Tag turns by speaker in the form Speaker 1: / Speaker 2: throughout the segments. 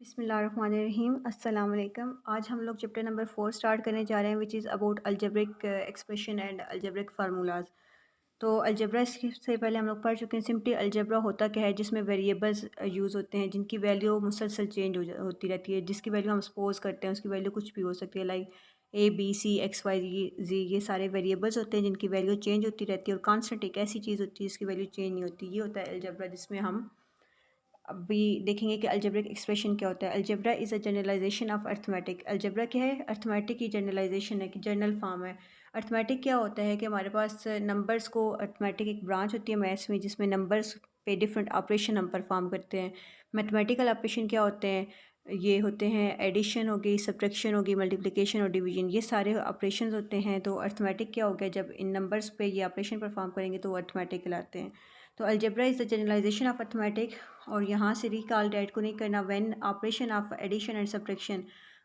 Speaker 1: बिस्मिल्लाहिर्रहमानिर्रहीम अस्सलाम वालेकुम। आज हम लोग चैप्टर नंबर 4 स्टार्ट करने जा रहे हैं which is about algebraic expression and algebraic formulas. तो अलजेब्रा से पहले हम लोग पढ़ चुके हैं। सिंपली अलजेब्रा होता क्या है, जिसमें वेरिएबल्स यूज़ होते हैं जिनकी वैल्यू मुसलसल चेंज होती रहती है। जिसकी वैल्यू हम सपोज करते हैं उसकी वैल्यू कुछ भी हो सकती है, like A B C X Y Z, ये सारे वेरिएबल्स होते हैं जिनकी वैल्यू चेंज होती रहती है। और कांस्टेंट एक ऐसी चीज़ होती है जिसकी वैल्यू चेंज नहीं होती। ये होता है अलजेब्रा, जिसमें हम अभी देखेंगे कि अलजेब्रिक एक्सप्रेशन क्या होता है। Algebra is a generalisation of arithmetic. Algebra क्या है? अर्थमेटिक की जनरलाइजेशन है, कि जनरल फॉर्म है। अर्थमेटिक क्या होता है कि हमारे पास नंबर्स को, अर्थमेटिक एक ब्रांच होती है मैथ्स में जिसमें नंबर्स पे डिफरेंट ऑपरेशन हम परफॉर्म करते हैं। मैथमेटिकल ऑपरेशन क्या होते हैं? ये होते हैं एडिशन हो गई, सब्ट्रैक्शन हो गई, मल्टीप्लिकेशन और डिवीजन, ये सारे ऑपरेशंस होते हैं। तो अर्थमेटिक क्या हो गया? जब इन नंबर्स पे ये ऑपरेशन परफॉर्म करेंगे तो वो अर्थमेटिक कहलाते हैं। तो algebra is the generalisation of arithmetic. और यहाँ से रिकॉल डेट को नहीं करना। When operation of addition and subtraction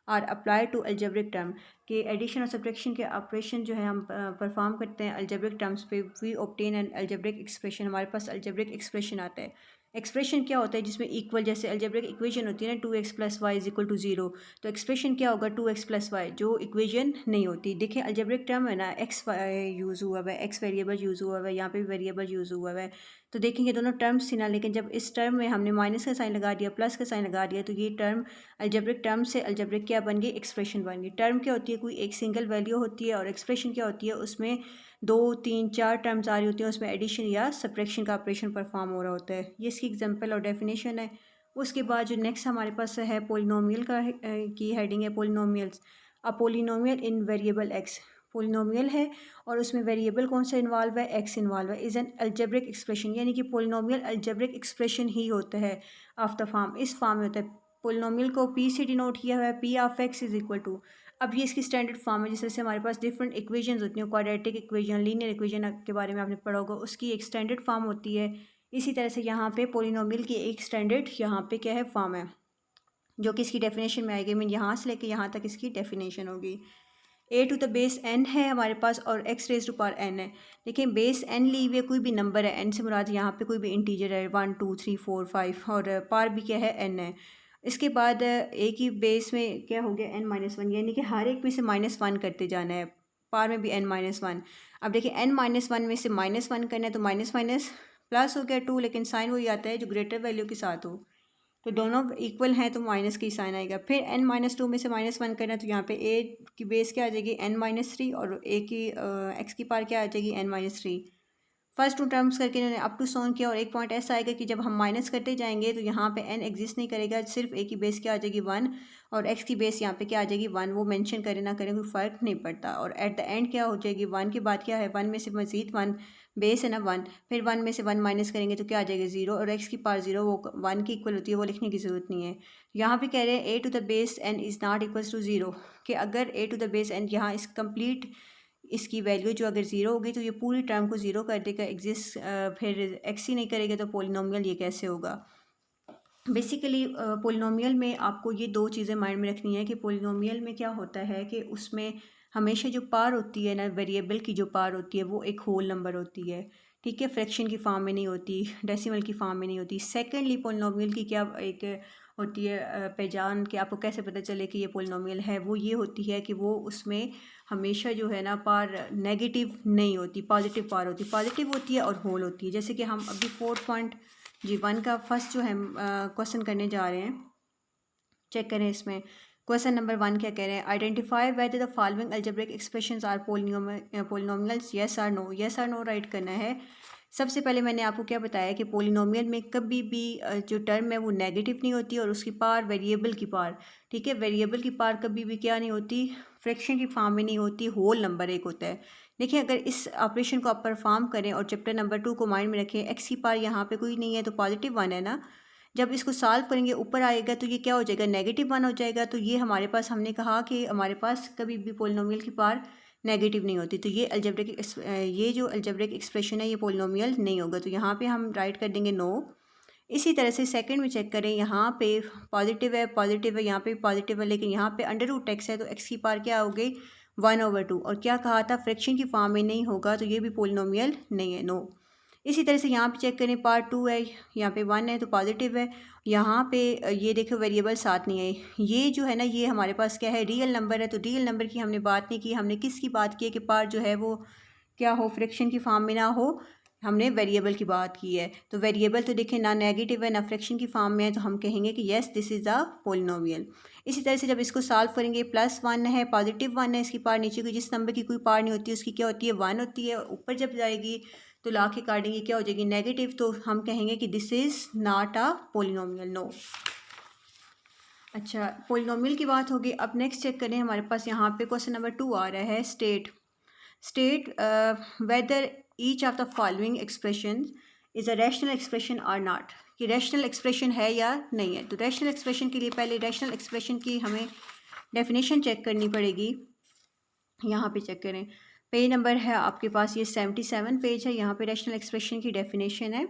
Speaker 1: are apply to algebraic term, कि एडिशन और सब्ट्रैक्शन के ऑपरेशन जो है हम परफॉर्म करते हैं अलजेब्रिक टर्म्स पे, we obtain an algebraic expression, हमारे पास अलजेब्रिक एक्सप्रेशन आता है। एक्सप्रेशन क्या होता है? जिसमें इक्वल, जैसे अलजेब्रिक इक्वेशन होती है ना, 2x + y is equal to 0। तो एक्सप्रेशन क्या होगा? 2x + y, जो इक्वेशन नहीं होती। देखिए अलजेब्रिक टर्म है ना, एक्स यूज़ हुआ हुआ है, एक्स वेरिएबल यूज़ हुआ हुआ है, यहाँ पे भी वेरिएबल यूज़ हुआ हुआ है। तो देखेंगे दोनों टर्म्स थी ना, लेकिन जब इस टर्म में हमने माइनस का साइन लगा दिया, प्लस का साइन लगा दिया, तो ये टर्म अलजेब्रिक टर्म से अलजेब्रिक क्या बन गई? एक्सप्रेशन बन गई। टर्म क्या होती है? कोई एक सिंगल वैल्यू होती है। और एक्सप्रेशन क्या होती है? उसमें 2 3 4 टर्म्स आ रही होती हैं, उसमें एडिशन या सब्ट्रैक्शन का ऑपरेशन परफॉर्म हो रहा होता है। ये इसकी एग्जांपल और डेफिनेशन है। उसके बाद जो नेक्स्ट हमारे पास है पोलिनोमियल का की हेडिंग है पोलिनोमियल्स। अ पोलिनोमियल इन वेरिएबल एक्स, पोलिनोमियल है और उसमें वेरिएबल कौन सा इन्वॉल्व है? एक्स इन्वॉल्व है। इज़ एन अलजेब्रिक एक्सप्रेशन, यानी कि पोलिनोमियल अलजेब्रिक एक्सप्रेशन ही होता है ऑफ द फॉर्म, इस फॉर्म में होता है। पोलिनोमियल को पी से डिनोट किया हुआ है, p of x is equal to. अब ये इसकी स्टैंडर्ड फॉर्म है, जिससे हमारे पास डिफरेंट इक्वेशंस होती हैं। क्वाड्रेटिक इक्वेशन, लीनियर इक्वेशन के बारे में आपने पढ़ा होगा, उसकी एक स्टैंडर्ड फॉर्म होती है। इसी तरह से यहाँ पे पोलिनोमियल की एक स्टैंडर्ड यहाँ पे क्या है? फॉर्म है, जो कि इसकी डेफिनेशन में आएगी। मीन यहाँ से लेके यहाँ तक इसकी डेफिनेशन होगी। A to the base n है हमारे पास और x raise to power n है। देखिए बेस एन ली हुई कोई भी नंबर है, एन से मुराद यहाँ पे कोई भी इंटीजर है, 1 2 3 4 5, और पावर भी क्या है? एन है। इसके बाद ए की बेस में क्या हो गया? n-1, यानी कि हर एक में से -1 करते जाना है। पावर में भी n-1। अब देखिए n-1 में से -1 करना है, तो माइनस माइनस प्लस हो गया 2, लेकिन साइन वही आता है जो ग्रेटर वैल्यू के साथ हो। तो दोनों इक्वल हैं तो माइनस की साइन आएगा। फिर n-2 में से -1 करना है, तो यहाँ पे ए की बेस क्या आ जाएगी? n-3, और ए की एक्स की पावर क्या आ जाएगी? n-3। फर्स्ट टू टर्म्स करके इन्होंने अप टू सोन किया। और एक पॉइंट ऐसा आएगा कि जब हम माइनस करते जाएंगे तो यहाँ पे n एग्जिस्ट नहीं करेगा, सिर्फ ए की बेस क्या आ जाएगी? 1, और x की बेस यहाँ पे क्या आ जाएगी? 1। वो मेंशन करें ना करें कोई फ़र्क नहीं पड़ता। और एट द एंड क्या हो जाएगी? 1 के बाद क्या है? 1 में से मजीद 1, बेस है ना 1, फिर 1 में से 1 माइनस करेंगे तो क्या आ जाएगा? 0। और x की पावर 0 वो 1 की इक्वल होती है, वो लिखने की ज़रूरत नहीं है। यहाँ पे कह रहे हैं a to the base n is not equals to 0, कि अगर a to the base n यहाँ इस कंप्लीट इसकी वैल्यू जो अगर ज़ीरो होगी तो ये पूरी टर्म को ज़ीरो कर देगा, एग्जिस्ट फिर एक्स ही नहीं करेगा, तो पोलिनोमियल ये कैसे होगा? बेसिकली पोलिनोमियल में आपको ये दो चीज़ें माइंड में रखनी है कि पोलिनोमियल में क्या होता है कि उसमें हमेशा जो पार होती है ना, वेरिएबल की जो पार होती है वो एक होल नंबर होती है। ठीक है, फ्रैक्शन की फॉर्म में नहीं होती, डेसिमल की फॉर्म में नहीं होती। सेकेंडली पोलिनोमियल की क्या एक होती है पहचान, कि आपको कैसे पता चले कि ये पोलिनोमियल है? वो ये होती है कि वो उसमें हमेशा जो है ना पार नेगेटिव नहीं होती, पॉजिटिव पार होती, पॉजिटिव होती है और होल होती है। जैसे कि हम अभी 4.1 का फर्स्ट जो है क्वेश्चन करने जा रहे हैं, चेक करें इसमें। क्वेश्चन नंबर 1 क्या कह रहे हैं? Identify whether the following algebraic expressions are polynomials, yes और नो। येस और नो राइट करना है। सबसे पहले मैंने आपको क्या बताया कि पोलिनोमियल में कभी भी जो टर्म है वो नेगेटिव नहीं होती, और उसकी पावर वेरिएबल की पावर, ठीक है, वेरिएबल की पावर कभी भी क्या नहीं होती? फ्रैक्शन की फॉर्म में नहीं होती, होल नंबर एक होता है। देखिए अगर इस ऑपरेशन को आप परफॉर्म करें और चैप्टर नंबर 2 को माइंड में रखें, एक्स की पावर यहाँ पे कोई नहीं है तो +1 है ना। जब इसको सॉल्व करेंगे ऊपर आएगा तो ये क्या हो जाएगा? -1 हो जाएगा। तो ये हमारे पास, हमने कहा कि हमारे पास कभी भी पोलिनोमियल की पावर नेगेटिव नहीं होती, तो ये ये जो अलजेब्रिक एक्सप्रेशन है ये पोलिनोमियल नहीं होगा। तो यहाँ पे हम राइट कर देंगे नो। इसी तरह से सेकंड में चेक करें, यहाँ पे पॉजिटिव है, यहाँ पे भी पॉजिटिव है, लेकिन यहाँ पे √x है तो x की पावर क्या हो गई? 1/2। और क्या कहा था? फ्रैक्शन की फॉर्म में नहीं होगा, तो ये भी पोलिनोमियल नहीं है, नो। इसी तरह से यहाँ पे चेक करें, पार्ट 2 है, यहाँ पे 1 है तो पॉजिटिव है, यहाँ पे ये देखो वेरिएबल साथ नहीं है। ये जो है ना, ये हमारे पास क्या है, रियल नंबर है। तो रियल नंबर की हमने बात नहीं की, हमने किसकी बात की है कि पार्ट जो है वो क्या हो, फ्रैक्शन की फॉर्म में ना हो, हमने वेरिएबल की बात की है। तो वेरिएबल तो देखें ना नेगेटिव है ना फ्रैक्शन की फॉर्म में है, तो हम कहेंगे कि yes this is a polynomial. इसी तरह से जब इसको सॉल्व करेंगे, +1 है, +1 है, इसकी पार नीचे की जिस नंबर की कोई पार नहीं होती उसकी क्या होती है, 1 होती है। ऊपर जब जाएगी तो ला के काटेंगे क्या हो जाएगी, नेगेटिव। तो हम कहेंगे कि this is not a polynomial, no. अच्छा, पोलिनोमियल की बात होगी। अब नेक्स्ट चेक करें, हमारे पास यहाँ पे क्वेश्चन नंबर 2 आ रहा है, state whether each of the following expression is a rational expression और नॉट, कि रैशनल एक्सप्रेशन है या नहीं है। तो रैशनल एक्सप्रेशन के लिए पहले रैशनल एक्सप्रेशन की हमें डेफिनेशन चेक करनी पड़ेगी। यहाँ पे चेक करें, पेज नंबर है आपके पास, ये 77 पेज है। यहाँ पे रैशनल एक्सप्रेशन की डेफिनेशन है,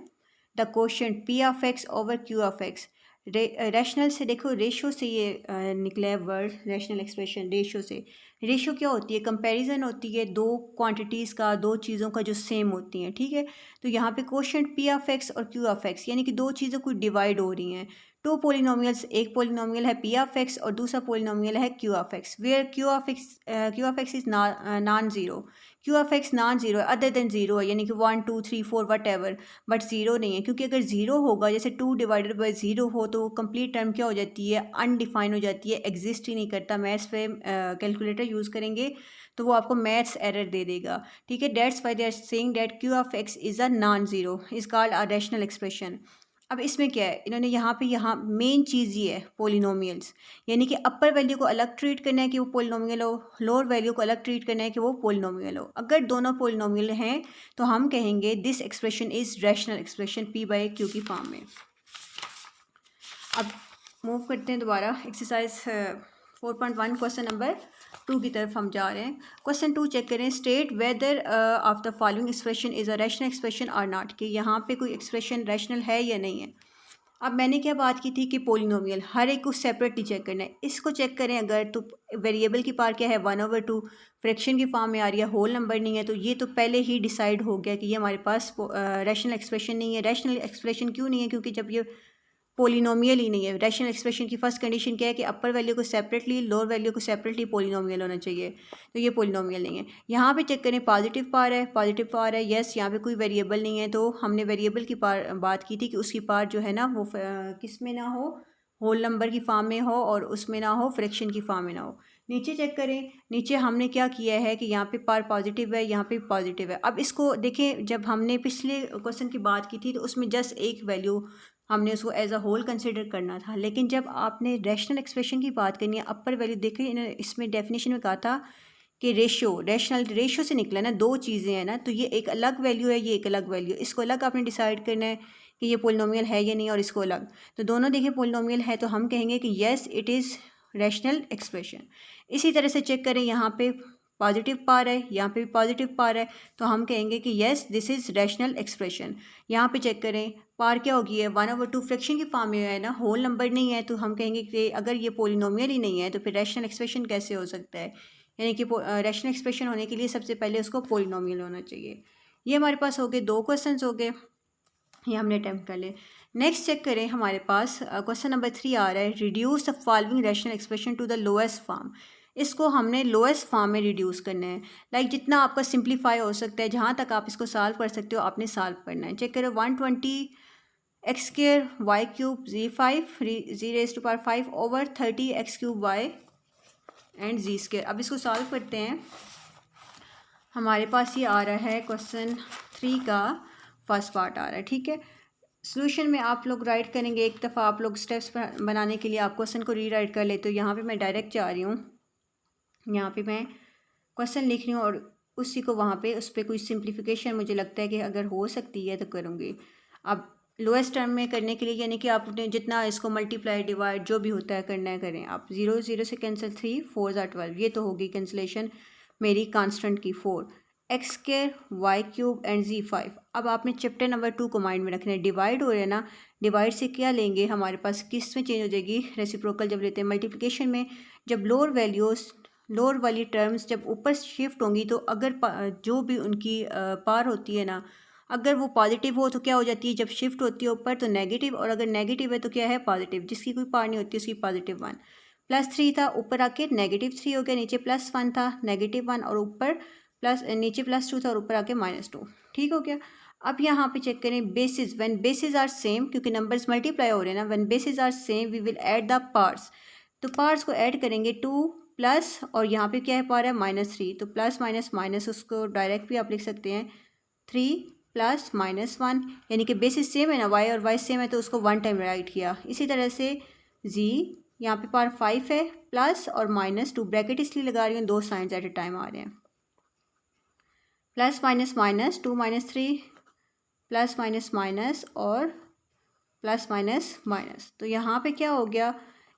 Speaker 1: the quotient p of x over Q of x. Rational से देखो, रेशो से ये निकला है वर्ड, रैशनल एक्सप्रेशन रेशो से। रेशो क्या होती है, कंपैरिजन होती है दो क्वांटिटीज़ का, दो चीज़ों का जो सेम होती हैं, ठीक है। तो यहाँ पे क्वोशिएंट पी ऑफ एक्स और क्यू ऑफ एक्स, यानी कि दो चीज़ों को डिवाइड हो रही हैं। टू पोलिनोमियल्स, एक पोलिनोमियल है पी ऑफ एक्स और दूसरा पोलिनोमियल है q of x, where q of x is non zero. Q of x non zero है, अदर देन ज़ीरो है, यानी कि 1 2 3 4 वट एवर, बट ज़ीरो नहीं है। क्योंकि अगर ज़ीरो होगा, जैसे 2 डिवाइडेड बाई ज़ीरो हो, तो कंप्लीट टर्म क्या हो जाती है, अनडिफाइन हो जाती है, एग्जिस्ट ही नहीं करता। मैथ्स पे कैलकुलेटर यूज़ करेंगे तो वो आपको मैथ्स एरर दे देगा, ठीक है। That's why they are saying that q of x is a non zero, is called a rational expression. अब इसमें क्या है, इन्होंने यहाँ मेन चीज़ ये है पोलिनोमियल्स, यानी कि अपर वैल्यू को अलग ट्रीट करना है कि वो पोलिनोमियल हो, लोअर वैल्यू को अलग ट्रीट करना है कि वो पोलिनोमियल हो। अगर दोनों पोलिनोमियल हैं तो हम कहेंगे this expression is rational expression P by Q की फॉर्म में। अब मूव करते हैं दोबारा, एक्सरसाइज 4.1 क्वेश्चन नंबर 2 की तरफ हम जा रहे हैं। क्वेश्चन 2 चेक करें, state whether of the following expression is a rational expression और नॉट, कि यहाँ पे कोई एक्सप्रेशन रैशनल है या नहीं है। अब मैंने क्या बात की थी कि पोलिनोमियल हर एक को सेपरेटली चेक करना है। इसको चेक करें अगर, तो वेरिएबल की पार क्या है, 1/2, फ्रैक्शन की फॉर्म में आ रही है, होल नंबर नहीं है, तो ये तो पहले ही डिसाइड हो गया कि ये हमारे पास रैशनल एक्सप्रेशन नहीं है। रैशनल एक्सप्रेशन क्यों नहीं है, क्योंकि जब ये पोलिनोमियल ही नहीं है। रैशनल एक्सप्रेशन की फर्स्ट कंडीशन क्या है कि अपर वैल्यू को सेपरेटली, लोअर वैल्यू को सेपरेटली पोलिनोमियल होना चाहिए, तो ये पोलिनोमियल नहीं है। यहाँ पे चेक करें, पॉजिटिव पार है, पॉजिटिव पार है, यस। यहाँ पे कोई वेरिएबल नहीं है, तो हमने वेरिएबल की पार बात की थी कि उसकी पार जो है ना वो किस में ना हो, होल नंबर की फॉर्म में हो, और उसमें ना हो फ्रैक्शन की फॉर्म में ना हो। नीचे चेक करें, नीचे हमने क्या किया है कि यहाँ पे पार पॉजिटिव है, यहाँ पे पॉजिटिव है। अब इसको देखें, जब हमने पिछले क्वेश्चन की बात की थी तो उसमें जस्ट एक वैल्यू हमने उसको एज अ होल कंसिडर करना था, लेकिन जब आपने रैशनल एक्सप्रेशन की बात करनी है, अपर वैल्यू देखें, इन्होंने इसमें डेफिनेशन में कहा था कि रेशियो, रैशनल रेशियो से निकला ना, दो चीज़ें हैं ना, तो ये एक अलग वैल्यू है, ये एक अलग वैल्यू, इसको अलग आपने डिसाइड करना है कि ये पोलिनोमियल है या नहीं, और इसको अलग। तो दोनों देखिए पोलिनोमियल है, तो हम कहेंगे कि yes it is rational expression. इसी तरह से चेक करें, यहाँ पे पॉजिटिव पार है, यहाँ पे भी पॉजिटिव पार है, तो हम कहेंगे कि yes this is rational expression. यहाँ पे चेक करें, पार क्या होगी है, 1/2 फ्रैक्शन की फॉर्म में है ना, होल नंबर नहीं है, तो हम कहेंगे कि अगर ये पोलिनोमियल ही नहीं है तो फिर रैशनल एक्सप्रेशन कैसे हो सकता है। यानी कि रैशनल एक्सप्रेशन होने के लिए सबसे पहले उसको पोलिनोमियल होना चाहिए। ये हमारे पास हो गए, दो क्वेश्चंस हो गए, ये हमने अटैम्प्ट कर ले। नेक्स्ट चेक करें, हमारे पास क्वेश्चन नंबर 3 आ रहा है, reduce the following rational expression to the lowest form. इसको हमने लोएस्ट फॉर्म में रिड्यूस करना है, लाइक जितना आपका सिंप्लीफाई हो सकता है, जहाँ तक आप इसको सॉल्व कर सकते हो आपने सॉल्व करना है। चेक करें, 120 x square y cube z5 over 30 x cube y and z square. अब इसको सॉल्व करते हैं। हमारे पास ये आ रहा है क्वेश्चन 3 का फर्स्ट पार्ट आ रहा है, ठीक है। सोल्यूशन में आप लोग राइट करेंगे, एक दफ़ा आप लोग स्टेप्स बनाने के लिए आप क्वेश्चन को रीराइट कर लेते हो। यहाँ पे मैं डायरेक्ट जा रही हूँ, यहाँ पे मैं क्वेश्चन लिख रही हूँ और उसी को वहाँ पे उस पर कोई सिंप्लीफिकेशन मुझे लगता है कि अगर हो सकती है तो करूँगी। अब लोएस्ट टर्म में करने के लिए, यानी कि आपने जितना इसको मल्टीप्लाई डिवाइड जो भी होता है करना है करें आप। 0 0 से कैंसिल, 3 4 12, ये तो होगी कैंसिलेशन मेरी कांस्टेंट की 4 x square y cube and z5। अब आपने चैप्टर नंबर 2 को माइंड में रखना है, डिवाइड हो रहा है ना, डिवाइड से क्या लेंगे, हमारे पास किस में चेंज हो जाएगी, रेसिप्रोकल जब लेते हैं मल्टीप्लिकेशन में, जब लोअर वैल्यूज़, लोअर वाली टर्म्स जब ऊपर शिफ्ट होंगी, तो अगर जो भी उनकी पार होती है ना, अगर वो पॉजिटिव हो तो क्या हो जाती है, जब शिफ्ट होती है ऊपर तो नेगेटिव, और अगर नेगेटिव है तो क्या है, पॉजिटिव। जिसकी कोई पावर नहीं होती उसकी पॉजिटिव 1। +3 था, ऊपर आके -3 हो गया, नीचे +1 था, -1, और ऊपर प्लस, नीचे +2 था और ऊपर आके -2। ठीक हो गया। अब यहाँ पे चेक करें basis, when basis are same, क्योंकि नंबर्स मल्टीप्लाई हो रहे हैं ना, when basis are same we will add the parts. तो पार्ट्स को ऐड करेंगे 2 प्लस, और यहाँ पे क्या है पावर है -3, तो प्लस माइनस माइनस उसको डायरेक्ट भी आप लिख सकते हैं 3 + -1, यानी कि बेसिस सेम है ना, y और y सेम है तो उसको 1 टाइम राइट किया। इसी तरह से z, यहाँ पे पावर 5 है, प्लस और -2, ब्रैकेट इसलिए लगा रही हूँ, दो साइंस एट ए टाइम आ रहे हैं। Plus minus minus 2 - 3, plus minus minus और प्लस माइनस माइनस, तो यहाँ पे क्या हो गया,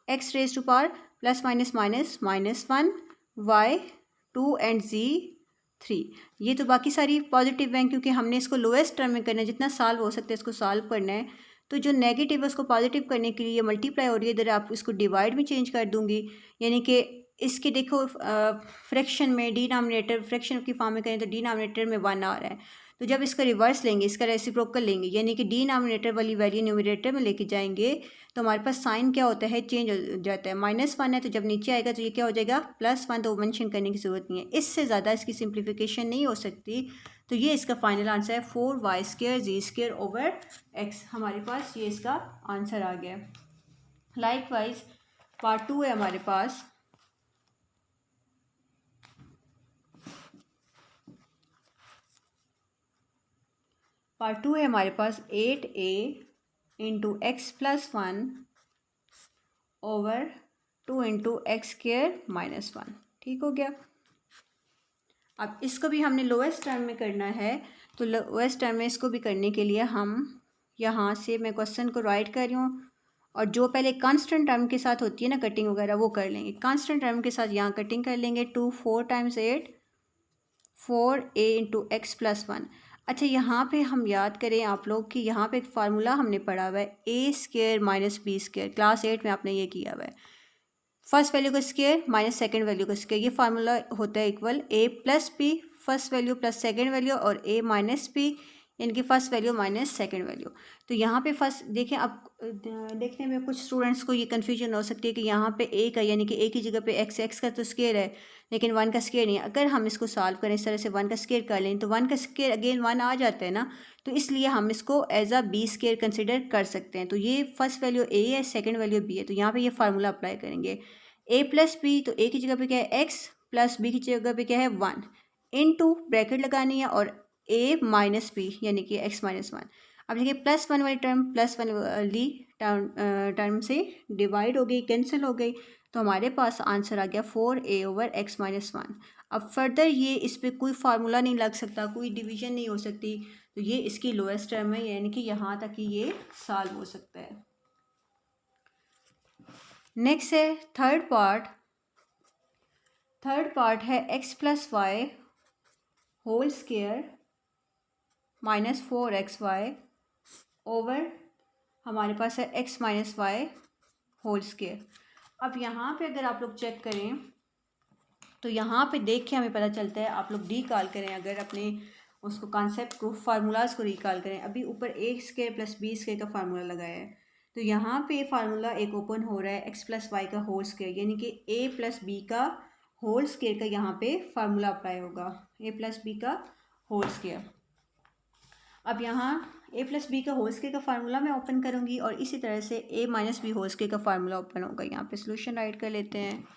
Speaker 1: x raise to power plus minus minus -1, y 2 and z 3। ये तो बाकी सारी पॉजिटिव हैं, क्योंकि हमने इसको लोएस्ट टर्म में करना है, जितना सॉल्व हो सकता है इसको सॉल्व करना है। तो जो नेगेटिव है उसको पॉजिटिव करने के लिए मल्टीप्लाई हो रही है, इधर आप इसको डिवाइड में चेंज कर दूंगी, यानी कि इसके देखो फ्रैक्शन में डिनोमिनेटर, फ्रैक्शन की फॉर्म में करें तो डिनोमिनेटर में 1 आ रहा है, तो जब इसका रिवर्स लेंगे, इसका रेसिप्रोकल लेंगे, यानी कि डिनोमिनेटर वाली वैल्यू न्यूमरेटर में लेके जाएंगे, तो हमारे पास साइन क्या होता है, चेंज हो जाता है। -1 है तो जब नीचे आएगा तो ये क्या हो जाएगा, +1, तो मेंशन करने की ज़रूरत नहीं है। इससे ज़्यादा इसकी सिंप्लीफिकेशन नहीं हो सकती। तो ये इसका फाइनल आंसर है 4y² z²/x। हमारे पास ये इसका आंसर आ गया। लाइकवाइज पार्ट 2 है हमारे पास। पार्ट 2 है हमारे पास 8a × x + 1 / 2 × x² - 1। ठीक हो गया। अब इसको भी हमने लोएस्ट टर्म में करना है, तो लोएस्ट टर्म में इसको भी करने के लिए हम यहाँ से, मैं क्वेश्चन को राइट कर रही हूँ, और जो पहले कांस्टेंट टर्म के साथ होती है ना कटिंग वगैरह, वो कर लेंगे। कांस्टेंट टर्म के साथ यहाँ कटिंग कर लेंगे। 2 4 × 8 4a × x + 1। अच्छा, यहाँ पे हम याद करें आप लोग कि यहाँ पे एक फार्मूला हमने पढ़ा हुआ है, a² - b²। क्लास 8 में आपने ये किया हुआ है। फर्स्ट वैल्यू का स्क्वायर माइनस सेकंड वैल्यू का स्क्वायर, ये फार्मूला होता है equal a + b, first value plus second value, और a - b, यानी कि first value minus second value. तो यहाँ पे फर्स्ट देखें, अब देखने में कुछ स्टूडेंट्स को ये कन्फ्यूजन हो सकती है कि यहाँ पे a का, यानी कि a की जगह पे x का तो स्क्वायर है, लेकिन 1 का स्क्वायर नहीं है। अगर हम इसको सॉल्व करें इस तरह से, 1 का स्क्वायर कर लें, तो 1 का स्क्वायर अगेन 1 आ जाता है ना, तो इसलिए हम इसको एज अ b² कंसिडर कर सकते हैं। तो ये फर्स्ट वैल्यू a है, सेकंड वैल्यू b है, तो यहाँ पे ये फार्मूला अप्लाई करेंगे। a + b, तो a की जगह पे क्या है x, प्लस b की जगह पे क्या है 1, इनटू ब्रैकेट लगानी है, और a - b, यानी कि x - 1। अब देखिए +1 वाली टर्म +1 वाली टर्म से डिवाइड हो गई, कैंसिल हो गई, तो हमारे पास आंसर आ गया 4a/x - 1। अब फर्दर ये इस पर कोई फार्मूला नहीं लग सकता, कोई डिवीजन नहीं हो सकती, तो ये इसकी लोएस्ट टर्म है, यानी कि यहाँ तक ही ये सॉल्व हो सकता है। नेक्स्ट है थर्ड पार्ट। थर्ड पार्ट है x + y² - 4xy ओवर, हमारे पास है x - y²। अब यहाँ पे अगर आप लोग चेक करें तो यहाँ पे देख के हमें पता चलता है, आप लोग रिकॉल करें, अगर अपने उसको कॉन्सेप्ट को, फार्मूलाज को रिकॉल करें। अभी ऊपर a² + b² का फार्मूला लगाया है, तो यहाँ पे फार्मूला एक ओपन हो रहा है x + y का होल², यानी कि a + b का होल² का यहाँ पे फार्मूला अप्लाई होगा, a + b का होल²। अब यहाँ a + b का होल² का फार्मूला मैं ओपन करूँगी, और इसी तरह से a - b होल² का फार्मूला ओपन होगा। यहाँ पे सोल्यूशन राइट कर लेते हैं।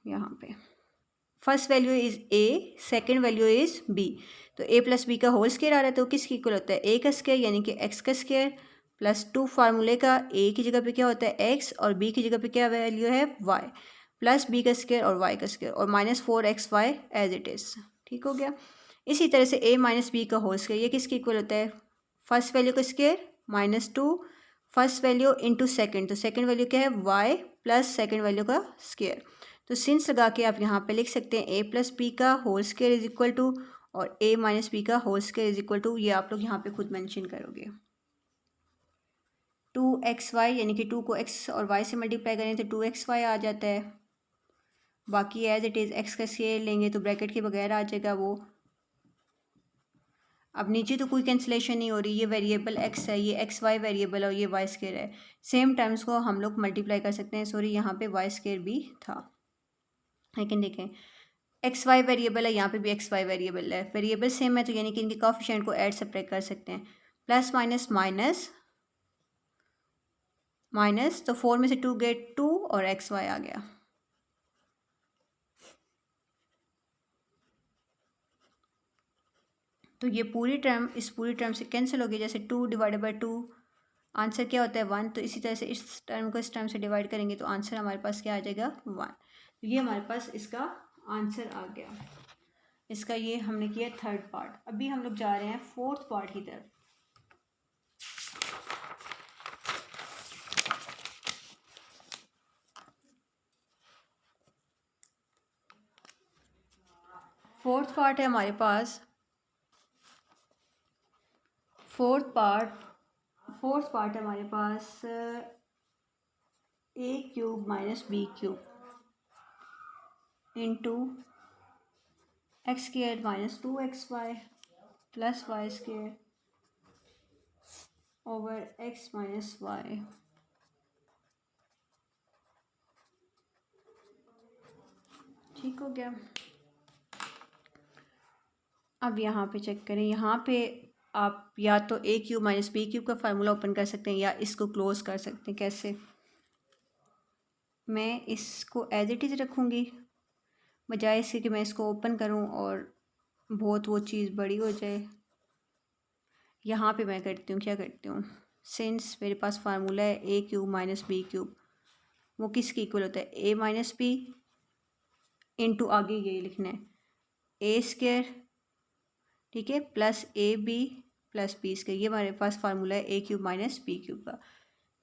Speaker 1: यहाँ पे first value is a, second value is b, तो a + b का होल² आ रहा है, तो किसकी इक्वल होता है, a का स्क्वायर, यानी कि x का स्क्वायर, +2 फार्मूले का a की जगह पे क्या होता है x, और b की जगह पे क्या वैल्यू है y, प्लस b का स्क्वायर और y का स्क्वायर, और -4xy एज इट इज़। ठीक हो गया। इसी तरह से a - b का होल², ये किसके इक्वल होता है, फर्स्ट वैल्यू का square -2 first value into second, तो सेकेंड वैल्यू क्या है y, प्लस सेकेंड वैल्यू का स्क्वायर। तो सिंस लगा के आप यहाँ पे लिख सकते हैं a + b का होल² इज इक्वल टू, और a - b का होल² इज इक्वल टू, ये आप लोग यहाँ पे खुद मेंशन करोगे। 2xy, यानी कि 2 को x और y से मल्टीप्लाई करें तो 2xy आ जाता है। बाकी एज इट इज़ x का स्क्वायर लेंगे तो ब्रैकेट के बगैर आ जाएगा वो। अब नीचे तो कोई कैंसिलेशन नहीं हो रही, ये वेरिएबल एक्स है, ये एक्स वाई वेरिएबल और ये वाई स्केयर है। सेम टर्म्स को हम लोग मल्टीप्लाई कर सकते हैं। सॉरी, यहाँ पे वाई स्केयर भी था, लेकिन देखें एक्स वाई वेरिएबल है, यहाँ पे भी एक्स वाई वेरिएबल है, वेरिएबल सेम है, तो यानी कि इनके कोएफिशिएंट को ऐड सब्ट्रैक्ट कर सकते हैं। प्लस माइनस माइनस माइनस, तो 4 में से 2 गए 2 और एक्स वाई आ गया। तो ये पूरी टर्म इस पूरी टर्म से कैंसिल हो गई। जैसे 2 डिवाइडेड बाई 2 आंसर क्या होता है 1, तो इसी तरह से इस टर्म को इस टर्म से डिवाइड करेंगे तो आंसर हमारे पास क्या आ जाएगा 1। तो ये हमारे पास इसका आंसर आ गया। इसका ये हमने किया थर्ड पार्ट। अभी हम लोग जा रहे हैं फोर्थ पार्ट की तरफ। फोर्थ पार्ट है हमारे पास, फोर्थ पार्ट है हमारे पास a cube minus b cube into x square minus 2xy plus y square over x minus y. ठीक हो गया। अब यहाँ पे चेक करें, यहाँ पे आप या तो ए क्यूब माइनस बी क्यूब का फार्मूला ओपन कर सकते हैं या इसको क्लोज कर सकते हैं। कैसे? मैं इसको एज इट इज़ रखूँगी बजाय इसके कि मैं इसको ओपन करूँ और बहुत वो चीज़ बड़ी हो जाए। यहाँ पे मैं करती हूँ, क्या करती हूँ, सिंस मेरे पास फार्मूला है a cube minus b cube, वो किसके इक्वल होता है ए माइनस बी इंटू आगे ये लिखना है ए स्क्वायर, ठीक है, plus a b plus b square. ये हमारे पास फार्मूला है a cube minus b cube का।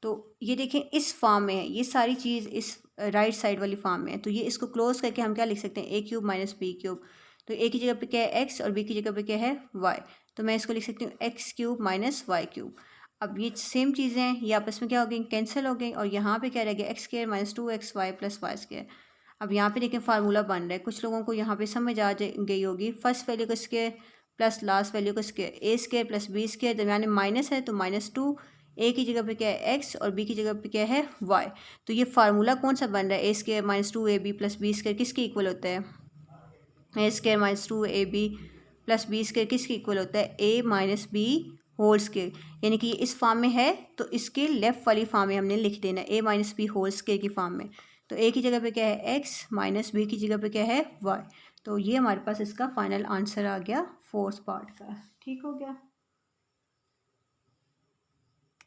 Speaker 1: तो ये देखें इस फॉर्म में है, ये सारी चीज़ इस राइट साइड वाली फॉर्म में है। तो ये इसको क्लोज करके हम क्या लिख सकते हैं ए क्यूब माइनस बी क्यूब। तो ए की जगह पे क्या है एक्स और बी की जगह पे क्या है वाई। तो मैं इसको लिख सकती हूँ x cube minus y cube. अब ये सेम चीज़ें हैं, ये आपस में क्या हो गई कैंसिल हो गई और यहाँ पे क्या रह गया x square minus 2xy plus y square. अब यहाँ पे देखें फार्मूला बन रहा है, कुछ लोगों को यहाँ पे समझ आ गई होगी। फर्स्ट वैल्यू का स्क्वायर प्लस लास्ट वैल्यू का स्क्वायर, ए स्क्वायर प्लस बी स्क्वायर, दरमियान में माइनस है तो -2, ए की जगह पे क्या है एक्स और बी की जगह पे क्या है वाई। तो ये फार्मूला कौन सा बन रहा है a square minus 2ab plus b square किसके इक्वल होता है a square minus 2ab plus b square किसके इक्वल होता है a minus b whole square. यानी कि ये इस फॉर्म में है तो इसके लेफ्ट वाली फॉर्म में हमने लिख देना ए माइनस बी होल स्क्वायर की फॉर्म में। तो ए की जगह पे क्या है एक्स माइनस बी की जगह पे क्या है वाई। तो ये हमारे पास इसका फाइनल आंसर आ गया फोर्थ पार्ट का। ठीक हो गया।